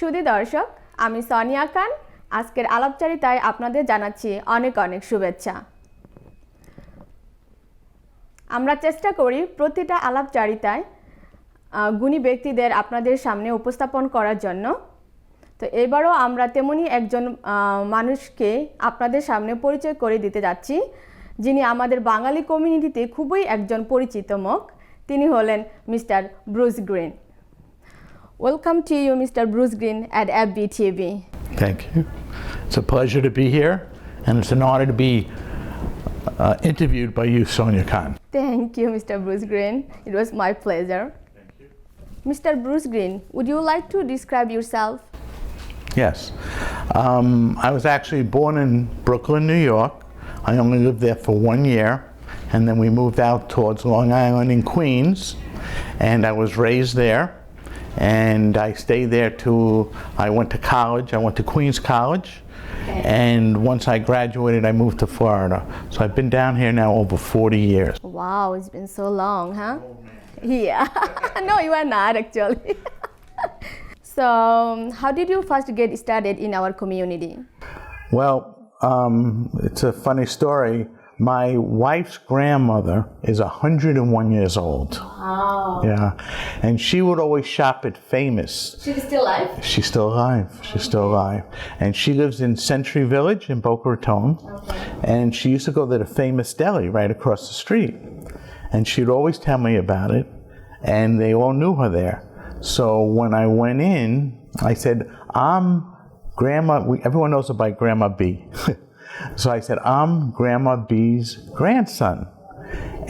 সুধী দর্শক, আমি সোনিয়া খান। আজকের আলাপচারিতায় আপনাদের জানাচ্ছি অনেক অনেক শুভেচ্ছা। আমরা চেষ্টা করি প্রতিটা আলাপচারিতায় গুণী ব্যক্তিদের আপনাদের সামনে উপস্থাপন করার জন্য। তো এবারও আমরা তেমনই একজন মানুষকে আপনাদের সামনে পরিচয় করে দিতে যাচ্ছি, যিনি আমাদের বাঙালি কমিউনিটিতে খুবই একজন পরিচিত মুখ। তিনি হলেন mister Bruce green. Welcome to you, Mr. Bruce Green at FBTV. Thank you. It's a pleasure to be here, and it's an honor to be interviewed by you, Sonia Khan. Thank you, Mr. Bruce Green. It was my pleasure. Thank you. Mr. Bruce Green, would you like to describe yourself? Yes. I was actually born in Brooklyn, New York. I only lived there for 1 year, and then we moved out towards Long Island in Queens, and I was raised there. And I stayed there till I went to college. I went to Queens College. Okay. And once I graduated, I moved to Florida. So I've been down here now over 40 years. Wow, it's been so long, huh? Yeah. No, you are not actually. So, how did you first get started in our community? Well, it's a funny story. My wife's grandmother is 101 years old. Wow. Yeah. And she would always shop at Famous. She's still alive? She's still alive. She's still alive. And she lives in Century Village in Boca Raton. Okay. And she used to go to the Famous Deli right across the street. And she'd always tell me about it. And they all knew her there. So when I went in, I said, I'm Grandma, everyone knows her by Grandma B. So I said, I'm Grandma B's grandson.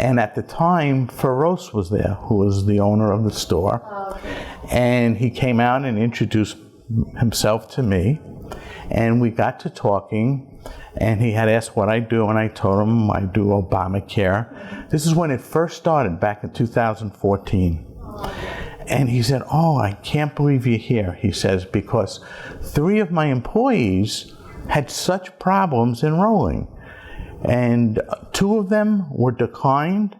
And at the time, Feroz was there, who was the owner of the store. Okay. And he came out and introduced himself to me. And we got to talking. And he had asked what I do. And I told him I do Obamacare. This is when it first started, back in 2014. And he said, oh, I can't believe you're here, he says, because 3 of my employees had such problems enrolling. And 2 of them were declined,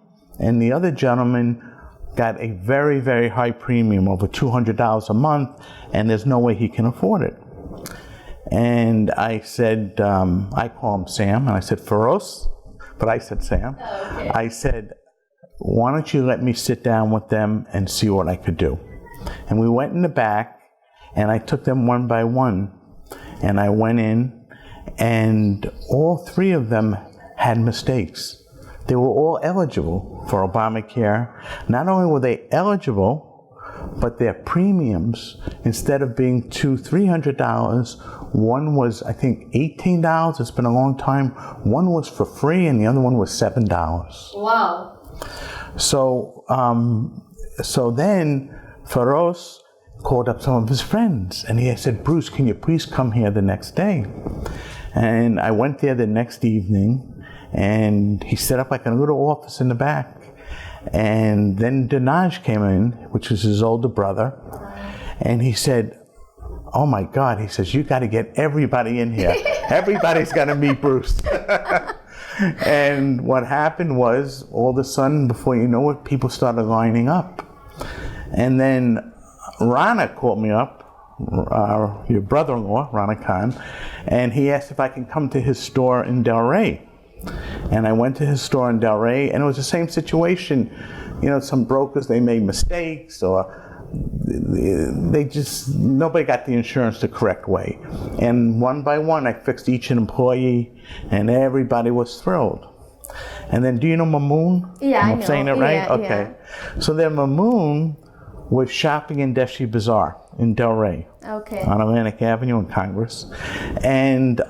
and the other gentleman got a very, very high premium, over $200 a month, and there's no way he can afford it. And I said, I call him Sam, and I said, Feroz, but I said Sam. Okay. I said, why don't you let me sit down with them and see what I could do? And we went in the back, and I took them one by one, and I went in, and all 3 of them had mistakes. They were all eligible for Obamacare. Not only were they eligible, but their premiums, instead of being $200-300, one was, I think, $18. It's been a long time. One was for free, and the other one was $7. Wow. So then Feroz called up some of his friends, and he said, Bruce, can you please come here the next day? And I went there the next evening, and he set up like a little office in the back. And then Dinaj came in, which was his older brother, and he said, oh my God, he says, you got to get everybody in here. Everybody's got to meet Bruce. And what happened was, all of a sudden, before you know it, people started lining up. And then Rana called me up, your brother-in-law, Rana Khan, and he asked if I can come to his store in Delray. And I went to his store in Delray, and it was the same situation. You know, some brokers, they made mistakes, or nobody got the insurance the correct way. And one by one, I fixed each employee, and everybody was thrilled. And then, do you know Mamoon? Yeah, I I'm know. saying it right? Yeah, okay. yeah. So then Mamoon was shopping in Deshi Bazaar in Delray. Okay. On Atlantic Avenue in Congress. And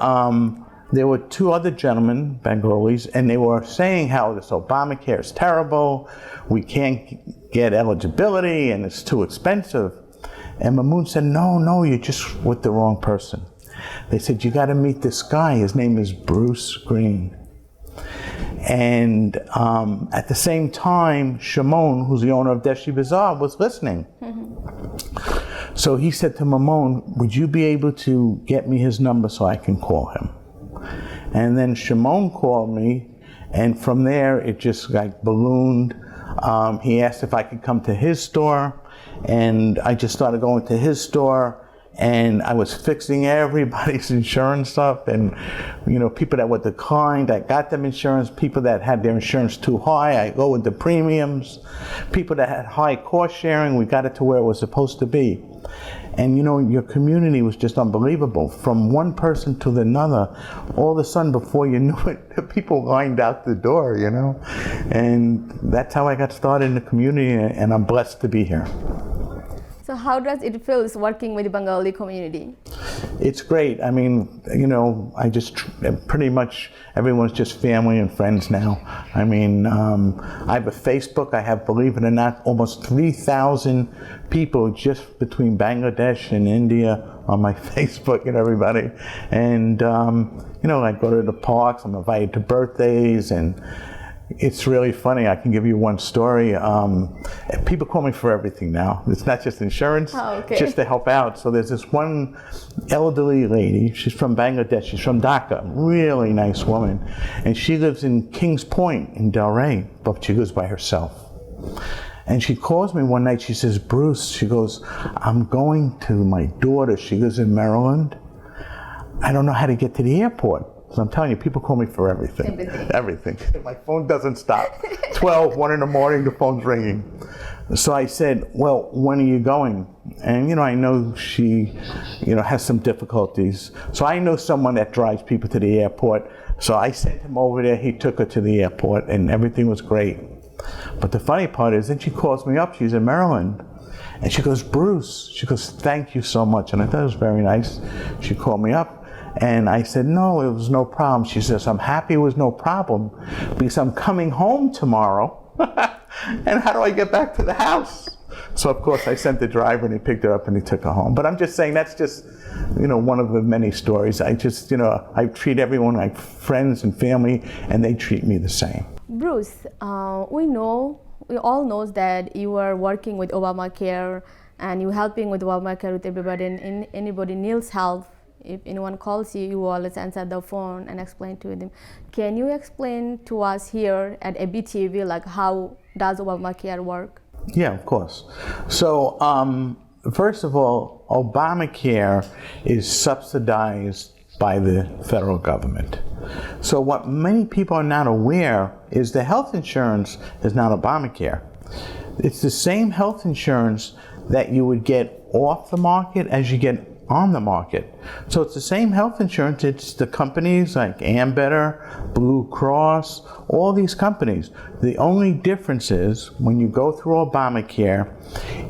there were 2 other gentlemen, Bengalis, and they were saying how this Obamacare is terrible, we can't get eligibility, and it's too expensive. And Mamoon said, no, you're just with the wrong person. They said, you got to meet this guy. His name is Bruce Green. And at the same time, Shimon, who's the owner of Deshi Bazaar, was listening. So he said to Mamoon, would you be able to get me his number so I can call him? And then Shimon called me, and from there it just like ballooned. He asked if I could come to his store, and I just started going to his store, and I was fixing everybody's insurance stuff, and people that were declined, I got them insurance. People that had their insurance too high, I lowered the premiums. People that had high cost sharing, we got it to where it was supposed to be. And your community was just unbelievable. From one person to another, all of a sudden, before you knew it, the people lined out the door, And that's how I got started in the community, and I'm blessed to be here. So how does it feel working with the Bengali community? It's great. I mean, I just pretty much everyone's just family and friends now. I mean, I have a Facebook. I have, believe it or not, almost 3,000 people just between Bangladesh and India on my Facebook and everybody. And, I go to the parks. I'm invited to birthdays, and it's really funny. I can give you one story. People call me for everything now. It's not just insurance, just to help out. So there's this one elderly lady. She's from Bangladesh. She's from Dhaka. Really nice woman. And she lives in Kings Point in Delray, but she lives by herself. And she calls me one night. She says, Bruce, she goes, I'm going to my daughter. She lives in Maryland. I don't know how to get to the airport. So I'm telling you, people call me for everything. Everything. My phone doesn't stop. 12, 1 in the morning, the phone's ringing. So I said, well, when are you going? And, I know she, has some difficulties. So I know someone that drives people to the airport. So I sent him over there. He took her to the airport, and everything was great. But the funny part is, then she calls me up. She's in Maryland. And she goes, Bruce. She goes, thank you so much. And I thought it was very nice. She called me up. And I said, no, it was no problem. She says, I'm happy it was no problem because I'm coming home tomorrow. And how do I get back to the house? So, of course, I sent the driver, and he picked her up and he took her home. But I'm just saying that's just, one of the many stories. I just, I treat everyone like friends and family, and they treat me the same. Bruce, we all know that you are working with Obamacare, and you're helping with Obamacare with everybody, and anybody needs help. If anyone calls you, you always answer the phone and explain to them. Can you explain to us here at ABTV, like how does Obamacare work? Yeah, of course. So, first of all, Obamacare is subsidized by the federal government. So what many people are not aware is the health insurance is not Obamacare. It's the same health insurance that you would get off the market as you get on the market. So it's the same health insurance. It's the companies like Ambetter, Blue Cross, all these companies. The only difference is when you go through Obamacare,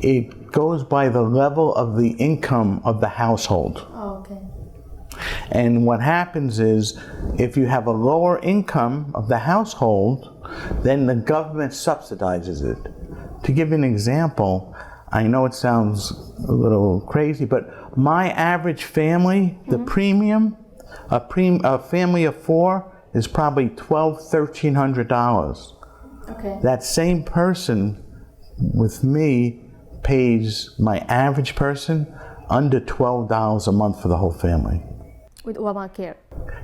it goes by the level of the income of the household. Oh, okay. And what happens is if you have a lower income of the household, then the government subsidizes it. To give you an example, I know it sounds a little crazy, but my average family, the premium, a family of 4 is probably $1,200–$1,300. Okay. That same person with me pays my average person under $12 a month for the whole family. With Obamacare?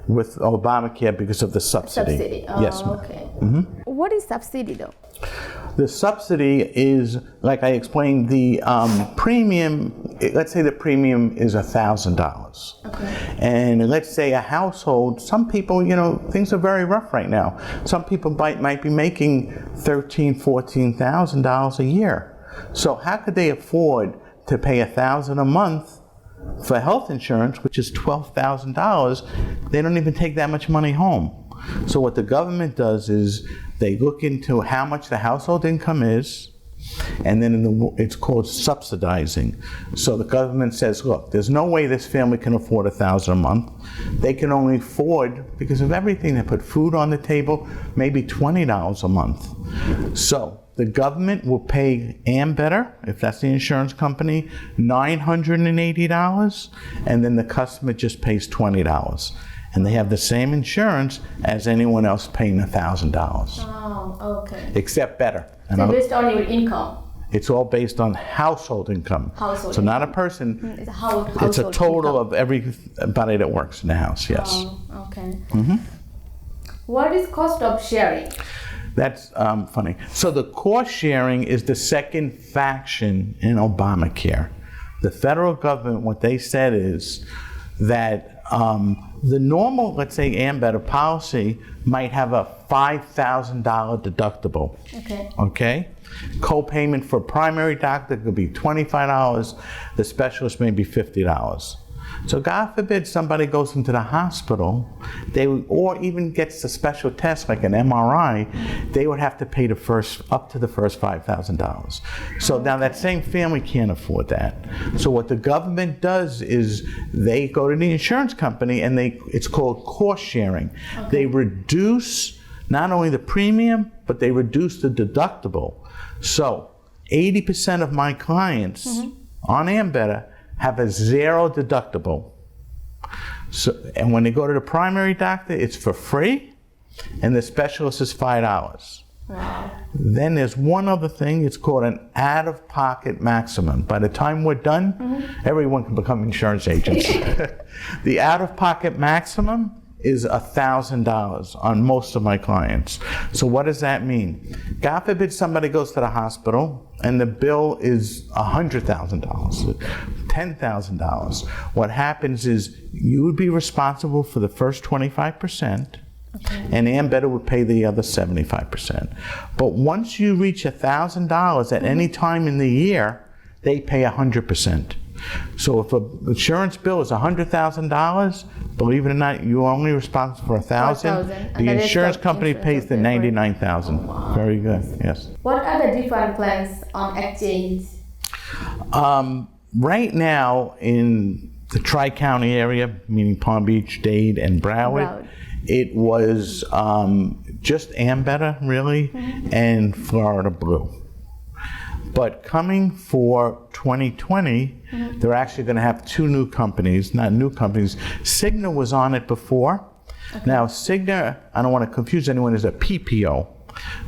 With Obamacare because of the subsidy. Subsidy. Oh, yes, ma'am. Okay. Mm-hmm. What is subsidy though? The subsidy is, like I explained, the premium, let's say the premium is $1,000. Okay. And let's say a household, some people, things are very rough right now. Some people might be making $13,000, $14,000 a year. So how could they afford to pay $1,000 a month for health insurance, which is $12,000? They don't even take that much money home. So what the government does is they look into how much the household income is, and then it's called subsidizing. So the government says, look, there's no way this family can afford $1,000 a month. They can only afford, because of everything, they put food on the table, maybe $20 a month. So the government will pay Ambetter, if that's the insurance company, $980, and then the customer just pays $20. And they have the same insurance as anyone else paying $1,000. Oh, okay. Except better. So based on your income? It's all based on household income. Household so income. Not a person. It's a household It's a total income. of everybody that works in the house, yes. Oh, okay. Mm-hmm. What is cost of sharing? That's funny. So the cost sharing is the second faction in Obamacare. The federal government, what they said is that the normal, let's say, Ambetter policy might have a $5,000 deductible. Okay? Co-payment for primary doctor could be $25. The specialist may be $50. So God forbid somebody goes into the hospital, or even gets a special test like an MRI, they would have to pay up to the first $5,000. So now that same family can't afford that. So what the government does is they go to the insurance company and it's called cost sharing. They reduce not only the premium, but they reduce the deductible. So 80% of my clients on Ambetter have a zero deductible. So, and when they go to the primary doctor, it's for free, and the specialist is $5. Wow. Then there's one other thing, it's called an out-of-pocket maximum. By the time we're done, everyone can become insurance agents. The out-of-pocket maximum is $1,000 on most of my clients. So what does that mean? God forbid somebody goes to the hospital and the bill is $100,000, $10,000. What happens is you would be responsible for the first 25%, and Ambetter would pay the other 75%. But once you reach $1,000 at any time in the year, they pay 100%. So if an insurance bill is $100,000, believe it or not, you're only responsible for $1,000. The insurance company pays the $99,000. Wow. Very good. Yes. What are the different plans on exchange? Right now in the Tri-County area, meaning Palm Beach, Dade, and Broward, it was just Ambetter, really, and Florida Blue. But coming for 2020, they're actually going to have two new companies, not new companies. Cigna was on it before. Now, Cigna, I don't want to confuse anyone, is a PPO.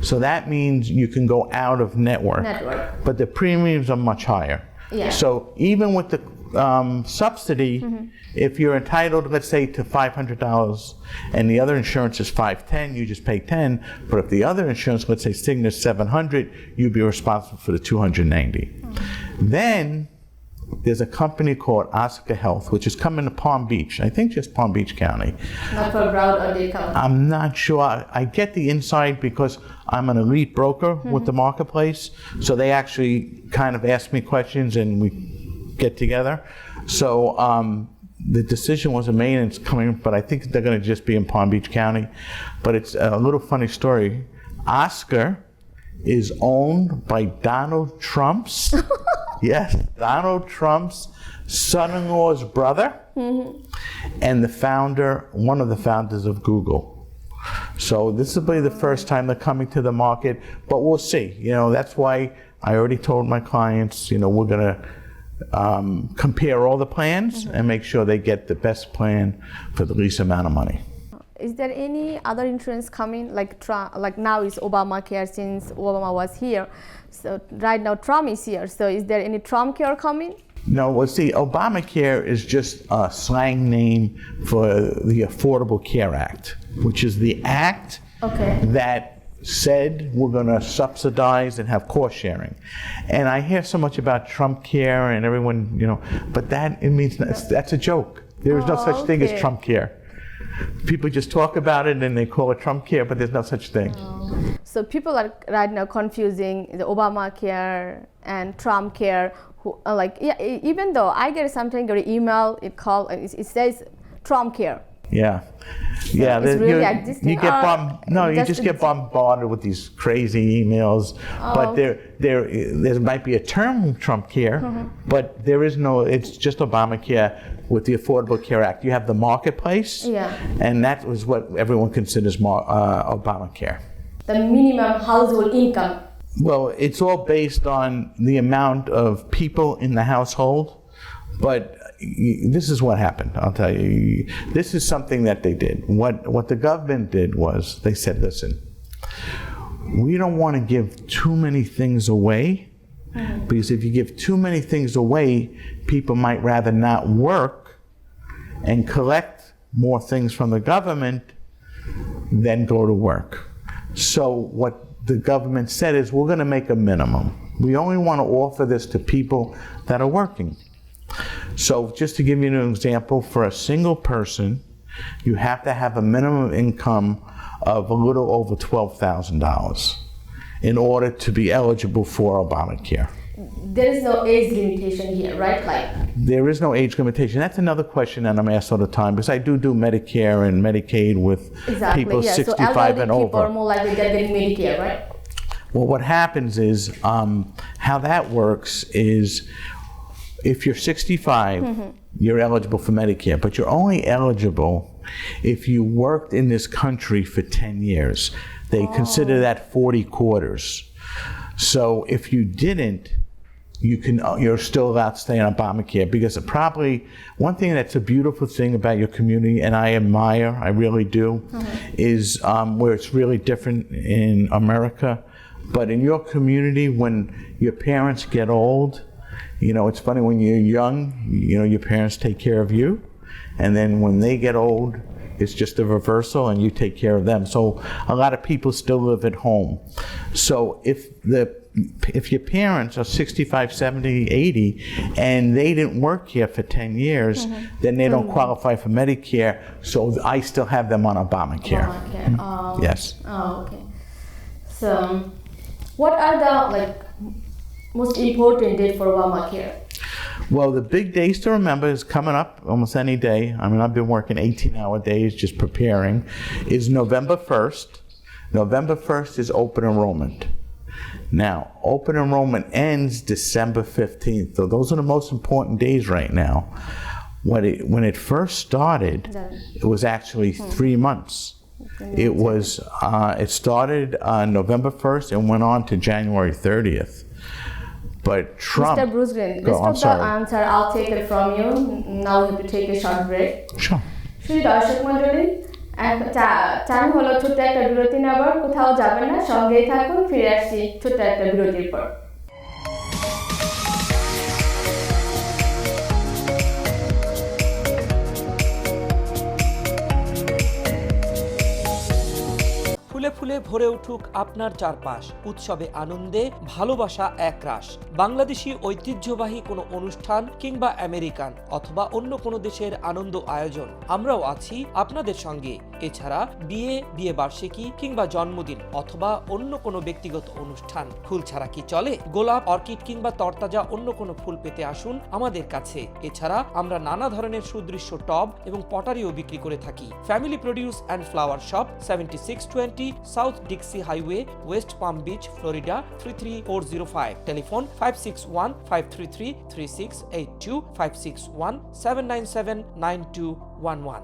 So that means you can go out of network. But the premiums are much higher. Yeah. So even with the subsidy, if you're entitled, let's say, to $500 and the other insurance is $510, you just pay $10. But if the other insurance, let's say Cigna is $700, you'd be responsible for the $290. Then there's a company called Oscar Health, which is coming to Palm Beach. I think just Palm Beach County. Not for Broward or Dade County. I'm not sure. I get the inside because I'm an elite broker with the marketplace. So they actually kind of ask me questions and we get together. So the decision wasn't made and it's coming, but I think they're going to just be in Palm Beach County. But it's a little funny story. Oscar is owned by Donald Trump's, yes, Donald Trump's son-in-law's brother, and the founder, one of the founders of Google. So this will be the first time they're coming to the market, but we'll see. You know, that's why I already told my clients, you know, we're going to compare all the plans and make sure they get the best plan for the least amount of money. Is there any other insurance coming, like now is Obamacare since Obama was here, so right now Trump is here, so is there any Trump care coming? No, well, see, Obamacare is just a slang name for the Affordable Care Act, which is the act that said we're going to subsidize and have cost sharing. And I hear so much about Trump care and everyone, you know, but that, it means, that's a joke. There is no such thing as Trump care. People just talk about it and they call it Trump care, but there's no such thing. So people are right now confusing the Obamacare and Trump care. Even though I get something, an email, it says Trump care. Yeah. Yeah, it's really existing. You get just get bombarded with these crazy emails. But there might be a term Trump care, but there is no. It's just Obamacare with the Affordable Care Act. You have the marketplace, and that was what everyone considers Obamacare. The minimum household income. Well, it's all based on the amount of people in the household, but this is what happened. I'll tell you. This is something that they did. What the government did was they said, listen, we don't want to give too many things away, because if you give too many things away, people might rather not work and collect more things from the government than go to work. So what the government said is, we're going to make a minimum. We only want to offer this to people that are working. So just to give you an example, for a single person, you have to have a minimum income of a little over $12,000 in order to be eligible for Obamacare. There is no age limitation here, right? Like There is no age limitation. That's another question that I'm asked all the time, because I do Medicare and Medicaid with people yeah. 65 so elderly and people over. are more likely they're getting Medicare, right? Well, what happens is, how that works is, if you're 65, you're eligible for Medicare, but you're only eligible if you worked in this country for 10 years. They consider that 40 quarters. So if you didn't, you're still allowed to stay on Obamacare, because probably one thing that's a beautiful thing about your community, and I admire, I really do, is where it's really different in America. But in your community, when your parents get old, it's funny, when you're young, your parents take care of you. And then when they get old, it's just a reversal and you take care of them. So a lot of people still live at home. So if your parents are 65, 70, 80, and they didn't work here for 10 years, then they don't qualify for Medicare. So I still have them on Obamacare. Yes. Oh, okay. So what are the most important date for Obamacare? Well, the big days to remember is coming up almost any day. I mean, I've been working 18-hour days just preparing. Is November 1st. November 1st is open enrollment. Now, open enrollment ends December 15th. So those are the most important days right now. When it first started, it was actually 3 months. It started on November 1st and went on to January 30th. But Trump... Mr. Bruce Green, rest of the answer I'll take it from you. Now we have to take a short break. Sure. Shri Darshak Mandali, time হলো ছোট্ট একটা বিরতি নেবার, কোথাও যাবেন না, সঙ্গেই থাকুন, ফিরে আসছি ছোট্ট একটা বিরতির পর। ফুলে ফুলে ভরে উঠুক আপনার চারপাশ, উৎসবে আনন্দে ভালোবাসা একরাশ। বাংলাদেশি ঐতিহ্যবাহী কোনো অনুষ্ঠান কিংবা আমেরিকান অথবা অন্য কোনো দেশের আনন্দ আয়োজন, আমরাও আছি আপনাদের সঙ্গে। এছাড়া বিয়ে বার্ষিকী কিংবা জন্মদিন অথবা অন্য কোনো ব্যক্তিগত অনুষ্ঠান, ফুল ছাড়া কি চলে? গোলাপ, অর্কিড কিংবা তরতাজা অন্য কোনো ফুল পেতে আসুন আমাদের কাছে। এছাড়া আমরা নানা ধরনের সুদৃশ্য টব এবং পটারিও বিক্রি করে থাকি। Family produce and flower shop, 7620 South Dixie Highway, West Palm Beach, Florida 33405. Telephone 561-533-3682, 561-797-9211.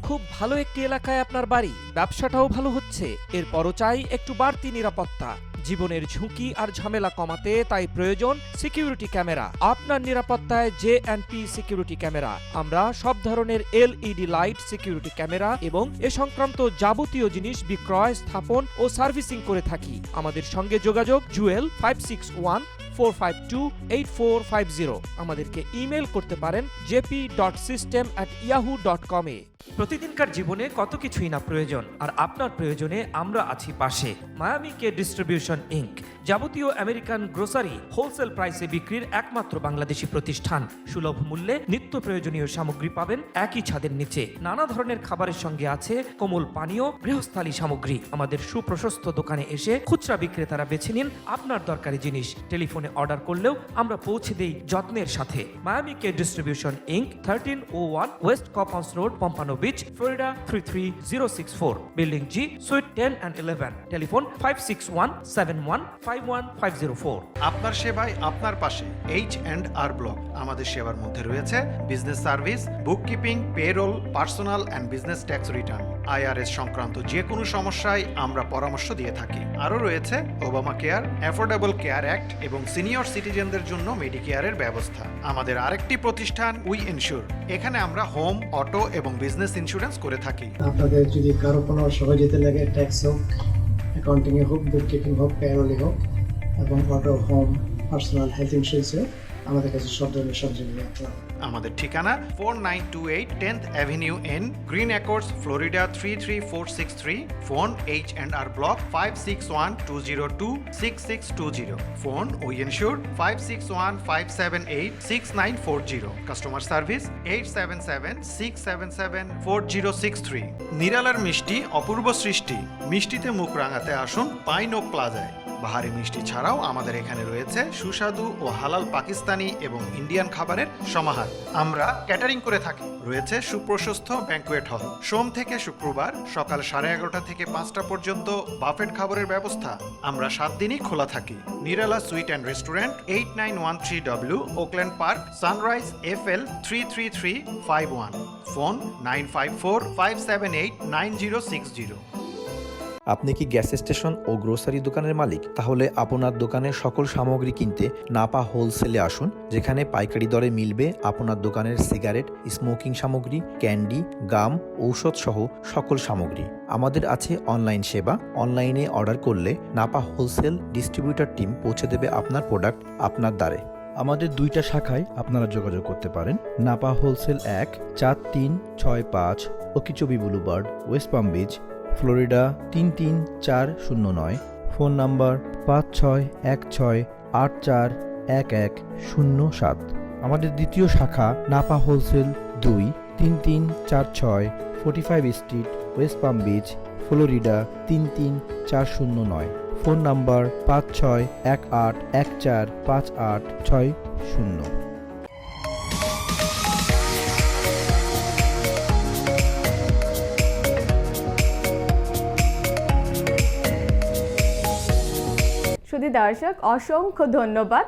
খুব ভালো একটি এলাকায় আপনার বাড়ি, ব্যবসাটাও ভালো হচ্ছে, এরপরও চাই একটু বাড়তি নিরাপত্তা। জীবনের ঝুঁকি আর ঝামেলা কমাতে তাই প্রয়োজন সিকিউরিটি ক্যামেরা। আপনার নিরাপত্তায় J&P সিকিউরিটি ক্যামেরা। আমরা সব ধরনের LED লাইট, সিকিউরিটি ক্যামেরা এবং এ সংক্রান্ত যাবতীয় জিনিস বিক্রয়, স্থাপন ও সার্ভিসিং করে থাকি। আমাদের সঙ্গে যোগাযোগ জুয়েল 561-452-8450। আমাদেরকে ইমেল করতে পারেন jp.system@yahoo.com এ। প্রতিদিনকার জীবনে কত কিছুই না প্রয়োজন, আর আপনার প্রয়োজনে আমরা আছি পাশে। মায়ামি কে ডিস্ট্রিবিউশন ইনক, যাবতীয় আমেরিকান গ্রোসারি হোলসেল প্রাইসে বিক্রির একমাত্র বাংলাদেশি প্রতিষ্ঠান। সুলভ মূল্যে নিত্য প্রয়োজনীয় সামগ্রী পাবেন একই ছাদের নিচে। নানা ধরনের খাবারের সঙ্গে আছে কোমল পানীয়, গৃহস্থালী সামগ্রী। আমাদের সুপ্রশস্ত দোকানে এসে খুচরা বিক্রেতারা বেছে নিন আপনার দরকারি জিনিস। টেলিফোনে অর্ডার করলেও আমরা পৌঁছে দেই যত্নের সাথে। Miami K distribution Inc, 1301 West Copans Road, Pompano Beach, Florida 33064, building G, suite 10 and 11। Telephone 561-7151-50504। আপনার সেবায় আপনার পাশে H&R ব্লক। আমাদের সেবার মধ্যে রয়েছে business service, bookkeeping, payroll, personal and business tax return, IRS সংক্রান্ত যে কোনো সমস্যায় আমরা পরামর্শ দিয়ে থাকি। আরও রয়েছে Obama care, affordable care act এবং সিনিয়র সিটিজেনদের জন্য মেডিকেয়ারের ব্যবস্থা। আমাদের আরেকটি প্রতিষ্ঠান উই ইনস্যুর। এখানে আমরা হোম, অটো এবং বিজনেস ইন্স্যুরেন্স করে থাকি। আপনাদের যদি কারো কোনো সহযোগিতা লাগে, ট্যাক্স হোক, অ্যাকাউন্টিংয়ে হোক, বুককিপিং হোক, পেরোলে হোক এবং অটো, হোম, পার্সোনাল হেলথ ইন্স্যুরেন্সে, আমাদের কাছে সব ধরনের সবজি মিলে আপনার আমাদের ঠিকানা 4928 10th Avenue N, Green Acres, Florida 33463. Phone H&R Block 561-202-6620. Phone We Insure 561-578-6940. Customer Service 877-677-4063. নিরালার মিষ্টি অপূর্ব সৃষ্টি। মিষ্টিতে মুখ রাঙাতে আসুন পাইন ওক প্লাজায়। বাহারি মিষ্টি ছাড়াও আমাদের এখানে রয়েছে সুস্বাদু ও হালাল পাকিস্তানি এবং ইন্ডিয়ান খাবারের সমাহার। আমরা ক্যাটারিং করে থাকি। রয়েছে সুপ্রশস্ত ব্যাংকুয়েট হল। সোম থেকে শুক্রবার সকাল 11:30 থেকে 5টা পর্যন্ত বাফেট খাবারের ব্যবস্থা। আমরা 7 দিনই খোলা থাকি। Nirala sweet and restaurant 8913W Oakland Park, Sunrise FL 33351। Phone 954-578-9060। আপনি কি গ্যাস স্টেশন ও গ্রোসারি দোকানের মালিক? তাহলে আপনার দোকানের সকল সামগ্রী কিনতে নাপা হোলসেলে আসুন, যেখানে পাইকারি দরে মিলবে আপনার দোকানের সিগারেট, স্মোকিং সামগ্রী, ক্যান্ডি, গাম, ঔষধ সহ সকল সামগ্রী। আমাদের আছে অনলাইন সেবা। অনলাইনে অর্ডার করলে নাপা হোলসেল ডিস্ট্রিবিউটর টিম পৌঁছে দেবে আপনার প্রোডাক্ট আপনার দ্বারে। আমাদের 2টা শাখায় আপনারা যোগাযোগ করতে পারেন। Napa wholesale 1, 4365 Okeechobee boulevard, West Palm Beach, Florida 33409। Phone number 5616841107। আমাদের দ্বিতীয় শাখা Napa wholesale 2, 3346 45 street, West Palm Beach, Florida 33409। Phone number 5618145860। শুধু দর্শক, অসংখ্য ধন্যবাদ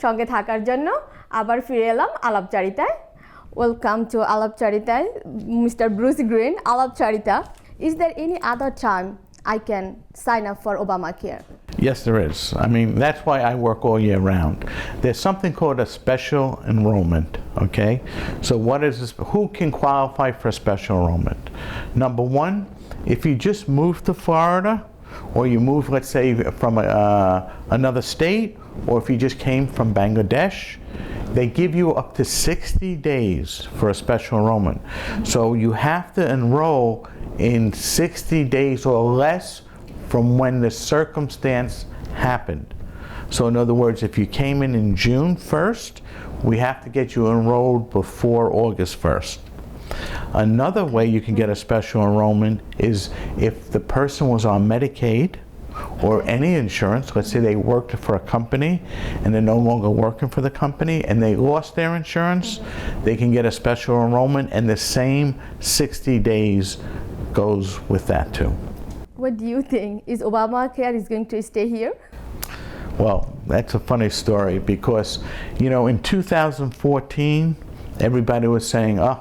সঙ্গে থাকার জন্য। আবার ফিরে এলাম আলাপচারিতায়। ওয়েলকাম টু আলাপচারিতায়, মিস্টার ব্রুস গ্রিন। আলাপচারিতা, is there any other time I can sign up for Obamacare? Yes, there is. I mean, that's why I work all year round. There's something called a special enrollment, okay? So what is this? Who can qualify for a special enrollment? Number one, if you just moved to Florida, or you moved, let's say, from another state, or if you just came from Bangladesh, they give you up to 60 days for a special enrollment. So you have to enroll in 60 days or less from when the circumstance happened. So in other words, if you came in June 1st, we have to get you enrolled before August 1st. Another way you can get a special enrollment is if the person was on Medicaid or any insurance. Let's say they worked for a company and they're no longer working for the company and they lost their insurance, they can get a special enrollment, and the same 60 days goes with that too. What do you think? Is Obamacare is going to stay here? Well, that's a funny story because, you know, in 2014, everybody was saying, oh,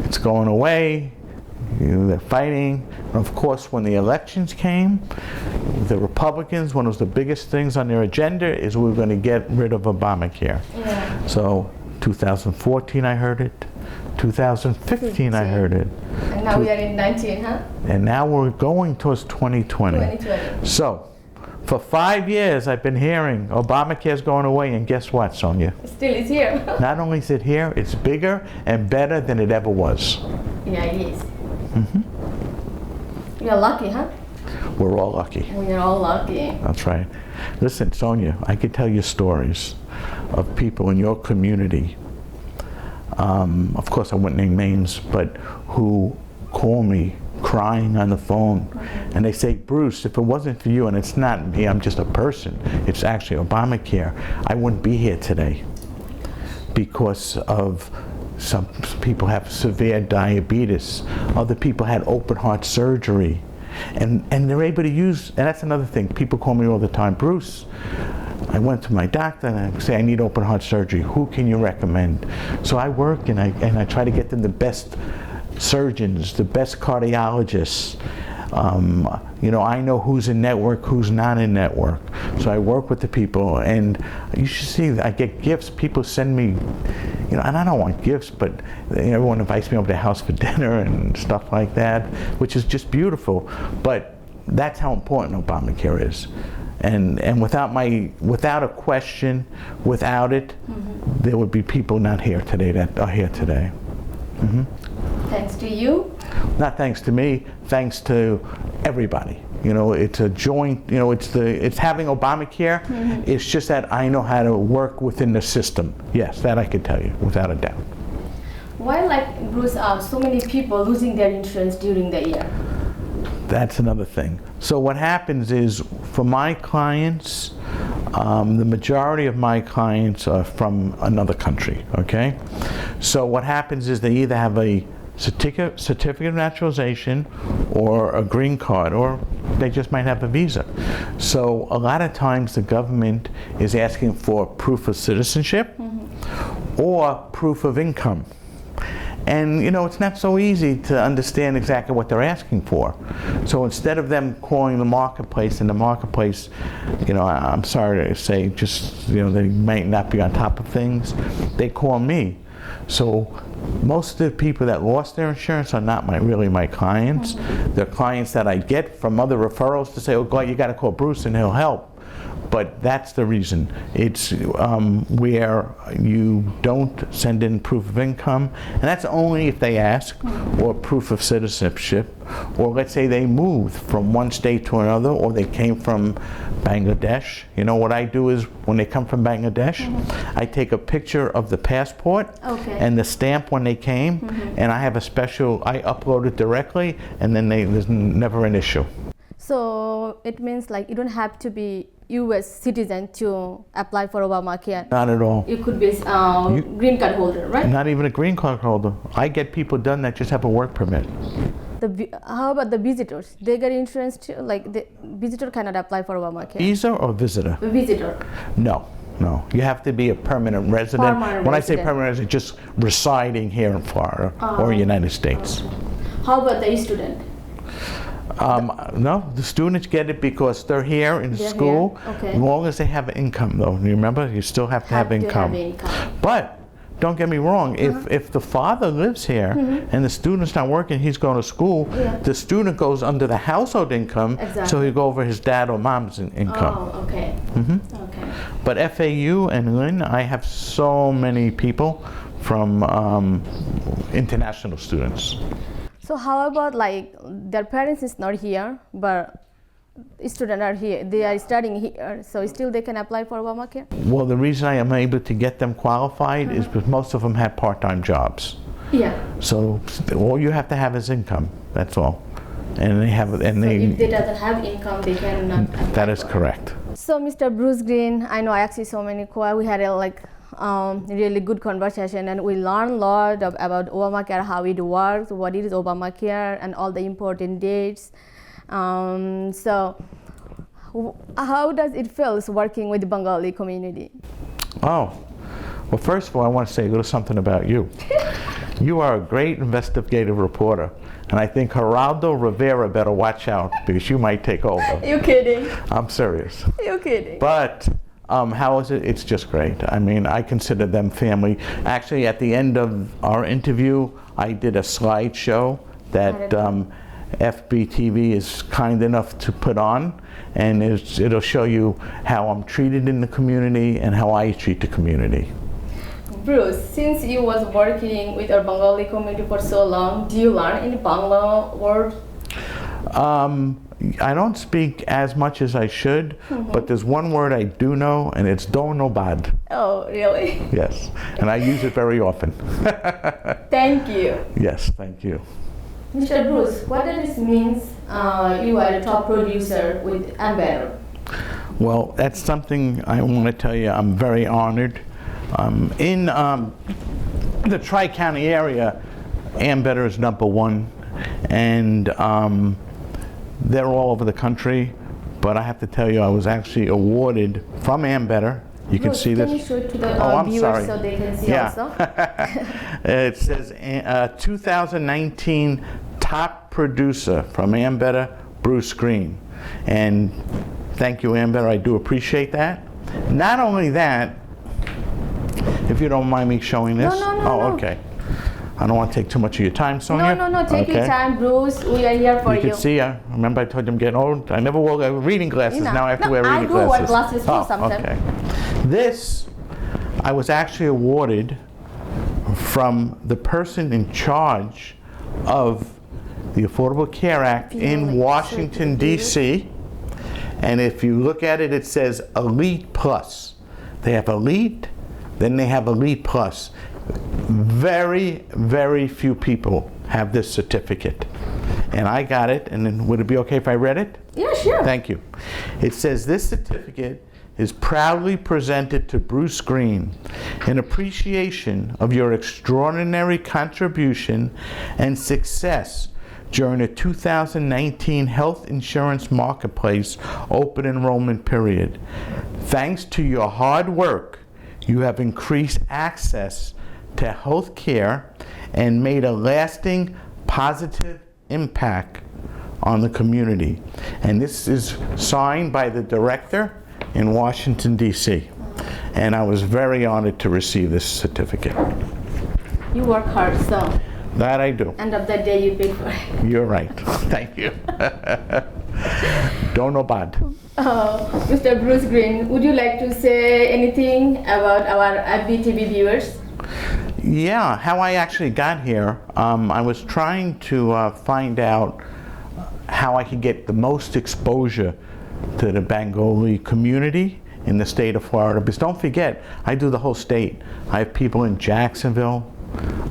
it's going away, they're fighting. And of course, when the elections came, the Republicans, one of the biggest things on their agenda is we're going to get rid of Obamacare. Yeah. So 2014 I heard it, 2015 I heard it. And now we are in 19, huh? And now we're going towards 2020. 2020. So, for 5 years I've been hearing Obamacare's going away, and guess what, Sonia? Still is here. Not only is it here, it's bigger and better than it ever was. Yeah, it is. You're lucky, huh? We're all lucky. We're all lucky. That's right. Listen, Sonia, I could tell you stories of people in your community. Of course, I wouldn't name names, but who call me crying on the phone, and they say, Bruce, if it wasn't for you, and it's not me, I'm just a person, it's actually Obamacare, I wouldn't be here today, because of some people have severe diabetes, other people had open heart surgery, and they're able to use, and that's another thing, people call me all the time, Bruce, I went to my doctor and I say I need open heart surgery, who can you recommend? So I work and I try to get them the best surgeons, the best cardiologists. You know, I know who's in network, who's not in network. So I work with the people, and you should see, I get gifts. People send me, you know, and I don't want gifts, but everyone invites me over to their house for dinner and stuff like that, which is just beautiful. But that's how important Obamacare is. And without a question, without it, there would be people not here today that are here today. Thanks to you. Not thanks to me, thanks to everybody. You know, it's a joint, you know, it's having Obamacare. It's just that I know how to work within the system. Yes, that I could tell you, without a doubt. Why, like Bruce, so many people losing their insurance during the year? That's another thing. So what happens is, for my clients, the majority of my clients are from another country, okay? So what happens is they either have a certificate of naturalization or a green card, or they just might have a visa. So a lot of times the government is asking for proof of citizenship or proof of income. And you know, it's not so easy to understand exactly what they're asking for. So instead of them calling the marketplace, and the marketplace, you know, I'm sorry to say, just, you know, they might not be on top of things, they call me. So most of the people that lost their insurance are not really my clients. They're clients that I get from other referrals to say, oh God, you got to call Bruce and he'll help. But that's the reason. It's where you don't send in proof of income, and that's only if they ask, or proof of citizenship, or let's say they moved from one state to another, or they came from Bangladesh. You know what I do is, when they come from Bangladesh, I take a picture of the passport and the stamp when they came, and I have a special, I upload it directly, and then there's never an issue. So it means like you don't have to be U.S. citizen to apply for Obamacare. Not at all. You could be green card holder, right? Not even a green card holder. I get people done that just have a work permit. How about the visitors? They get insurance too? Like the visitor cannot apply for Obamacare? Visa or visitor? The visitor. No. You have to be a permanent resident. When I say permanent resident, just residing here in Florida or United States. How about the student? No, the students get it because they're here in school. As long as they have income, though. You remember, you still have to have income. But don't get me wrong, if the father lives here and the student's not working, he's going to school, the student goes under the household income, so he'll go over his dad or mom's income. Oh, okay. But FAU and Lynn, I have so many people from international students. So how about like their parents is not here, but students are here, they are studying here, so still they can apply for Obamacare? Well, the reason I am able to get them qualified is because most of them have part-time jobs. Yeah. So all you have to have is income, that's all. And they have, and so they... if they doesn't have income, they cannot apply. That is correct. So Mr. Bruce Green, I know I asked you so many questions. We had a really good conversation, and we learned a lot about Obamacare, how it works, what is Obamacare, and all the important dates. So how does it feel working with the Bengali community? Oh, well, first of all, I want to say a little something about you. You are a great investigative reporter, and I think Geraldo Rivera better watch out, because you might take over. You kidding? I'm serious. You kidding? But how is it? It's just great. I mean, I consider them family. Actually, at the end of our interview, I did a slideshow that FBTV is kind enough to put on, and it'll show you how I'm treated in the community and how I treat the community. Bruce, since you was working with our Bengali community for so long, do you learn any Bangla word? I don't speak as much as I should, but there's one word I do know, and it's do no bad. Oh, really? Yes, and I use it very often. Thank you. Yes, thank you. Mr. Bruce, what does this mean you are a top producer with Amber? Well, that's something I want to tell you. I'm very honored. In the Tri-County area, Ambetter is #1, and they're all over the country, but I have to tell you, I was actually awarded from Ambetter. You can see this. Can you show it to the viewers so they can see also? It says 2019 Top Producer from Ambetter, Bruce Green. And thank you, Ambetter, I do appreciate that. Not only that, if you don't mind me showing this. No. Oh, okay. I don't want to take too much of your time, Sonia. No. Take your Okay. time, Bruce. We are here for You you. can see, remember I told you I'm getting old? I never wore reading glasses, know. now I have to No, wear I reading do wear glasses. glasses too sometimes. Okay. This, I was actually awarded from the person in charge of the Affordable Care Act in Washington, D.C. And if you look at it, it says Elite Plus. They have Elite, then they have Elite Plus. Very, very few people have this certificate. And I got it, and then would it be okay if I read it? Yeah, sure. Thank you. It says this certificate is proudly presented to Bruce Green in appreciation of your extraordinary contribution and success during the 2019 health insurance marketplace open enrollment period. Thanks to your hard work, you have increased access to health care and made a lasting positive impact on the community. And this is signed by the director in Washington, D.C. And I was very honored to receive this certificate. You work hard, so That I do. end of the day you pay for it. You're right. Thank you. Don't know bad. Mr. Bruce Green, would you like to say anything about our FBTV viewers? Yeah, how I actually got here, I was trying to find out how I could get the most exposure to the Bengali community in the state of Florida. Because don't forget, I do the whole state. I have people in Jacksonville,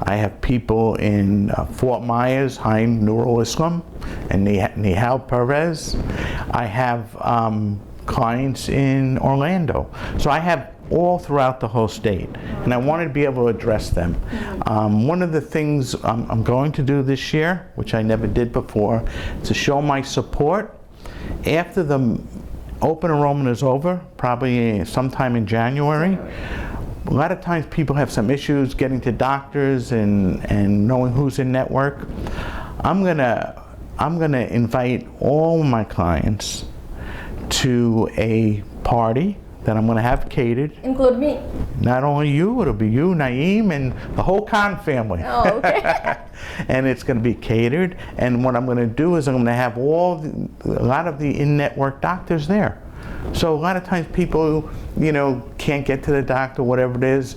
I have people in Fort Myers, High Nurul Islam, and Nihal Perez. I have clients in Orlando. So I have all throughout the whole state, and I wanted to be able to address them. One of the things I'm going to do this year, which I never did before, to show my support. After the open enrollment is over, probably sometime in January, a lot of times people have some issues getting to doctors and knowing who's in network. I'm gonna invite all my clients to a party that I'm gonna have catered. Include me. Not only you, it'll be you, Naeem, and the whole Khan family. Oh, okay. And it's going to be catered. And what I'm going to do is I'm going to have a lot of the in-network doctors there. So a lot of times people, can't get to the doctor, whatever it is.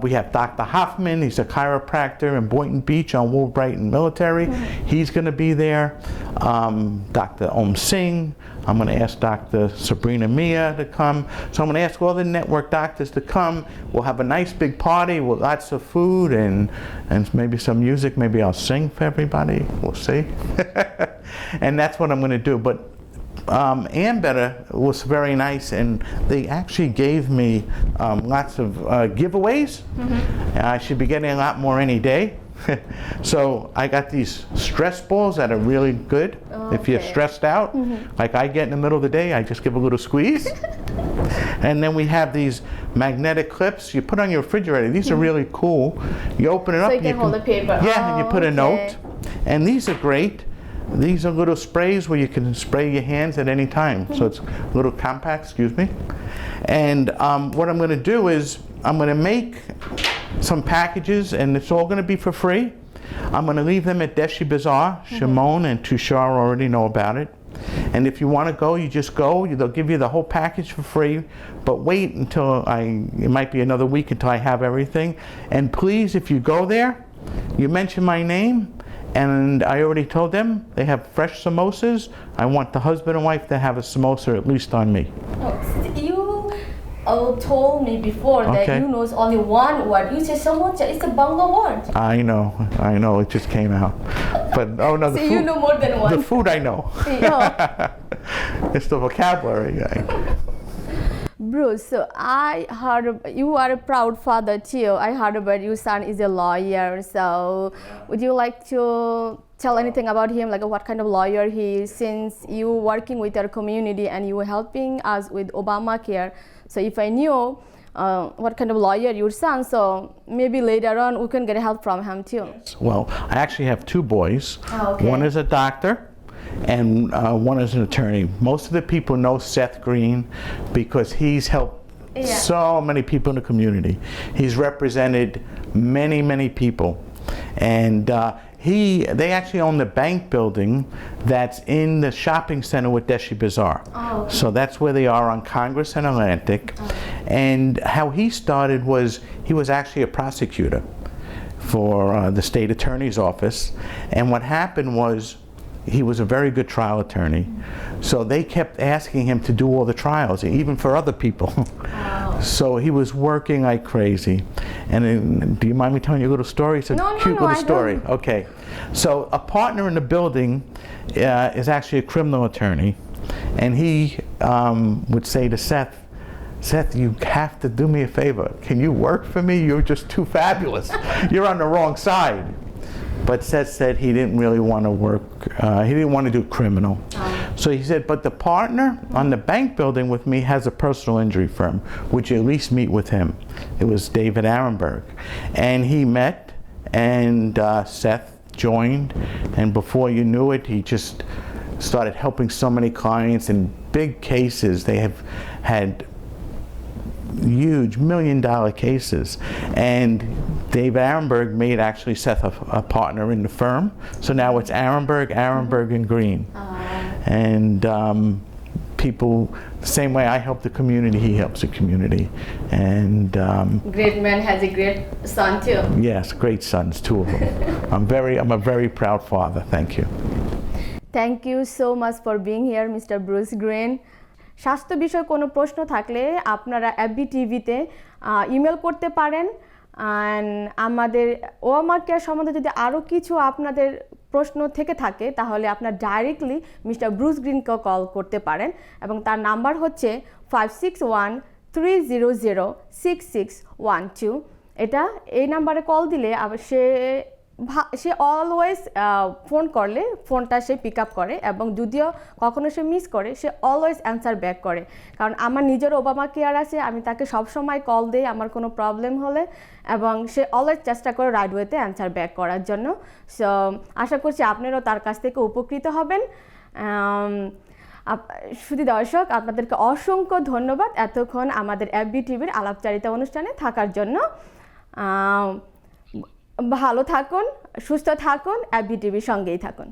We have Dr. Hoffman, he's a chiropractor in Boynton Beach on Woolbright Military. He's going to be there. Dr. Om Singh. I'm going to ask Dr. Sabrina Mia to come. So I'm going to ask all the network doctors to come. We'll have a nice big party with lots of food and maybe some music. Maybe I'll sing for everybody. We'll see. And that's what I'm going to do. But Ambetter was very nice, and they actually gave me lots of giveaways. I should be getting a lot more any day. So I got these stress balls that are really good. If you're stressed out, like I get in the middle of the day, I just give a little squeeze. And then we have these magnetic clips you put on your refrigerator. These are really cool. You open it up. So you can hold the paper. Yeah, and you put a okay. note. And these are great. These are little sprays where you can spray your hands at any time. So it's little compact, excuse me. And what I'm going to do is I'm going to make some packages, and it's all going to be for free. I'm going to leave them at Deshi Bazaar. Shimon and Tushar already know about it. And if you want to go, you just go. They'll give you the whole package for free. But wait until it might be another week until I have everything. And please, if you go there, you mention my name. And I already told them they have fresh samosas. I want the husband and wife to have a samosa at least on me. You told me before that Okay. you knows only one word. You said samosa. It's a Bangla word. I know, it just came out. But oh no, the So food, you know more than one. the food I know. Yeah. It's the vocabulary. Bruce, so I heard you are a proud father too. I heard about your son is a lawyer. So would you like to tell anything about him, like what kind of lawyer he is, since you working with our community and you helping us with Obamacare? So if I knew what kind of lawyer your son, so maybe later on we can get help from him too. Well, I actually have two boys. Oh, okay. One is a doctor and one is an attorney. Most of the people know Seth Green because he's helped so many people in the community. He's represented many, many people. And they actually own the bank building that's in the shopping center with Deshi Bazaar. Oh, okay. So that's where they are on Congress and Atlantic. And how he started was he was actually a prosecutor for the state attorney's office. And what happened was he was a very good trial attorney. So they kept asking him to do all the trials, even for other people. So he was working like crazy. And do you mind me telling you a little story? It's a cute little story. Okay. So a partner in the building is actually a criminal attorney. And he would say to Seth, you have to do me a favor. Can you work for me? You're just too fabulous. You're on the wrong side. But Seth said he didn't really want to work, he didn't want to do criminal. So he said, but the partner on the bank building with me has a personal injury firm. Would you at least meet with him? It was David Arenberg. And he met, and Seth joined, and before you knew it, he just started helping so many clients in big cases. They have had huge $1 million cases, and David Arenberg made actually Seth a partner in the firm. So now it's Arenberg and Green. And people, the same way I help the community, he helps the community. And great man has a great son too. yes, great sons, 2 of them. I'm a very proud father. Thank you. Thank you so much for being here, Mr. Bruce Green. স্বাস্থ্য বিষয়ে কোনো প্রশ্ন থাকলে আপনারা FB টিভিতে email করতে পারেন। আমাদের ওয়ামা কেয়ার সম্বন্ধে যদি আরও কিছু আপনাদের প্রশ্ন থেকে থাকে তাহলে আপনার ডাইরেক্টলি মিস্টার ব্রুস গ্রিনকে কল করতে পারেন, এবং তার নাম্বার হচ্ছে 561-300-6612। এই নাম্বারে কল দিলে আবার সে অলওয়েজ ফোন করলে ফোনটা সে পিক আপ করে, এবং যদিও কখনো সে মিস করে সে অলওয়েজ অ্যান্সার ব্যাক করে। কারণ আমার নিজের ওবামা কেয়ার আছে, আমি তাকে সবসময় কল দিই আমার কোনো প্রবলেম হলে, এবং সে অলওয়েজ চেষ্টা করে রাইট ওয়েতে অ্যান্সার ব্যাক করার জন্য। সো আশা করছি আপনারাও তার কাছ থেকে উপকৃত হবেন। শুধু দর্শক, আপনাদেরকে অসংখ্য ধন্যবাদ এতক্ষণ আমাদের এফবি টিভির আলাপচারিতা অনুষ্ঠানে থাকার জন্য। ভালো থাকুন, সুস্থ থাকুন, এফবি টিভির সঙ্গেই থাকুন।